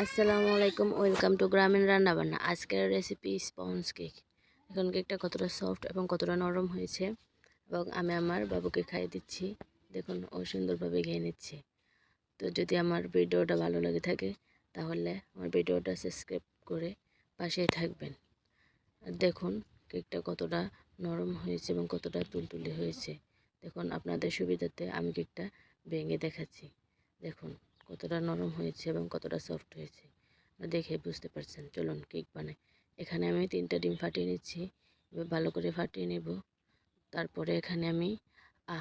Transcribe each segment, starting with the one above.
আসসালামু আলাইকুম, welcome to গ্রামীণ রান্নাবান্না। আজকের রেসিপি স্পঞ্জ কেক। এখন কেকটা কতটা সফট এবং কতটা নরম হয়েছে এবং আমি আমার বাবুকে খাইয়ে দিচ্ছি। দেখুন, ও সুন্দরভাবে খেয়ে নিচ্ছে। তো যদি আমার ভিডিওটা ভালো লাগে থাকে তাহলে আমার ভিডিওটা সাবস্ক্রাইব করে পাশেই থাকবেন। আর দেখুন কেকটা কতটা নরম হয়েছে এবং কতটা তুলতুলে হয়েছে। দেখুন, আপনাদের সুবিধাতে আমি কেকটা ভেঙে দেখাচ্ছি। দেখুন কতটা নরম হয়েছে এবং কতটা সফট হয়েছে, দেখে বুঝতে পারছেন। চলুন কেক বানাই। এখানে আমি 3টা ডিম ফাটিয়ে নিচ্ছি। এবার ভালো করে ফাটিয়ে নেব। তারপরে এখানে আমি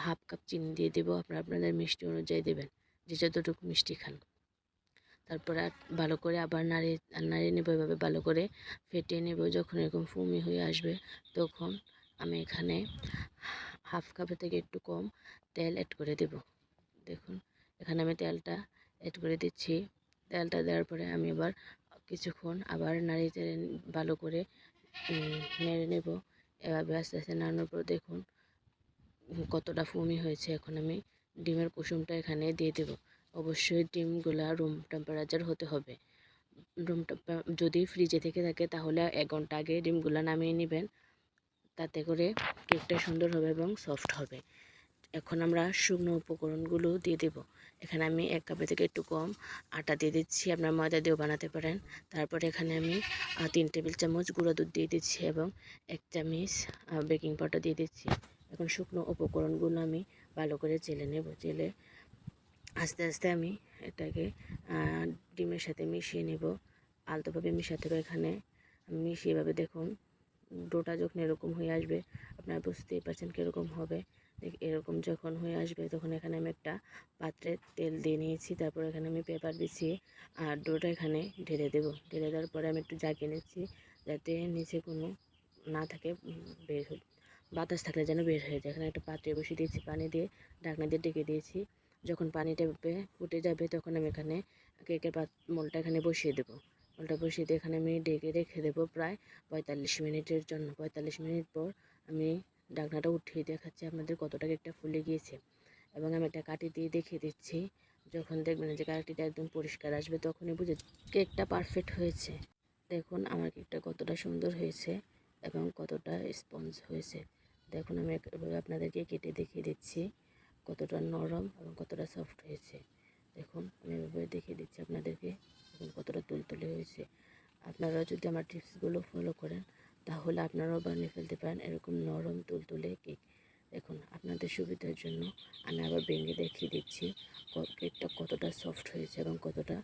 হাফ কাপ চিনি দিয়ে দেবো। আপনাদের মিষ্টি অনুযায়ী দেবেন, যে যতটুকু মিষ্টি খান। তারপরে ভালো করে আবার নাড়িয়ে নেব। এভাবে ভালো করে ফেটিয়ে নেব। যখন এরকম ফুমি হয়ে আসবে তখন আমি এখানে হাফ কাপের থেকে একটু কম তেল অ্যাড করে দেব। দেখুন, এখানে আমি তেলটা অ্যাড করে দিচ্ছি। তেলটা দেওয়ার পরে আমি আবার কিছুক্ষণ আবার নাড়িয়ে ভালো করে নেড়ে নেব। এভাবে আস্তে আস্তে নাড়ানোর পর দেখুন কতটা ফোমি হয়েছে। এখন আমি ডিমের কুসুমটা এখানে দিয়ে দেব। অবশ্যই ডিমগুলা রুম টেম্পারেচার হতে হবে। যদি ফ্রিজে থেকে থাকে তাহলে 1 ঘন্টা আগে ডিমগুলা নামিয়ে নেবেন। তাতে করে কেকটা সুন্দর হবে এবং সফট হবে। এখন আমরা শুকনো উপকরণগুলো দিয়ে দেব। এখানে আমি 1 কাপের থেকে একটু কম আটা দিয়ে দিচ্ছি। আপনার ময়দা দিয়েও বানাতে পারেন। তারপরে এখানে আমি 3 টেবিল চামচ গুঁড়া দুধ দিয়ে দিচ্ছি এবং 1 চামচ বেকিং পাউডার দিয়ে দিচ্ছি। এখন শুকনো উপকরণগুলো আমি ভালো করে চেলে নেব। চেলে আস্তে আস্তে আমি এটাকে ডিমের সাথে মিশিয়ে নেব। আলতোভাবে মিশাতে হবে। এখানে আমি মিশিয়ে এভাবে দেখুন ডোটা যখন এরকম হয়ে আসবে আপনারা বুঝতেই পারছেন কীরকম হবে। এরকম যখন হয়ে আসবে তখন এখানে আমি একটা পাত্রে তেল দিয়ে নিয়েছি। তারপর এখানে আমি পেপার বিছিয়ে আর ডোটা এখানে ঢেলে দেবো। ঢেলে দেওয়ার পরে আমি একটু জাগিয়ে নিচ্ছি যাতে নিচে কোনো না থাকে, বের হয়ে বাতাস থাকলে যেন বের হয়ে যায়। এখানে একটা পাত্রে বসিয়ে দিয়েছি, পানি দিয়ে ঢাকনা দিয়ে ডেকে দিয়েছি। যখন পানিটা ফুটে যাবে তখন আমি এখানে কেকের মোলটা এখানে বসিয়ে দেবো। মোলটা বসিয়ে দিয়ে এখানে আমি ডেকে রেখে দেবো প্রায় 45 মিনিটের জন্য। 45 মিনিট পর আমি ঢাকনাটা উঠিয়ে দেখাচ্ছি আপনাদের কতটা কেকটা ফুলে গিয়েছে এবং আমি একটা কাঠি দিয়ে দেখিয়ে দিচ্ছি। যখন দেখবেন যে কাঠিটা একদম পরিষ্কার আসবে তখনই বুঝে কেকটা পারফেক্ট হয়েছে। দেখুন আমার কেকটা কতটা সুন্দর হয়েছে এবং কতটা স্পঞ্জ হয়েছে। দেখুন আমি এভাবে আপনাদেরকে কেটে দেখিয়ে দিচ্ছি কতটা নরম এবং কতটা সফট হয়েছে। দেখুন আমি এভাবে দেখিয়ে দিচ্ছি আপনাদেরকে এবং কতটা তুলতুলে হয়েছে। আপনারা যদি আমার টিপসগুলো ফলো করেন তাহলে আপনারাও বানিয়ে ফেলতে পারেন এরকম নরম তুলতুলে কেক। দেখুন আপনাদের সুবিধার জন্য আমি আবার ভেঙে দেখিয়ে দিচ্ছি কেকটা কতটা সফট হয়েছে এবং কতটা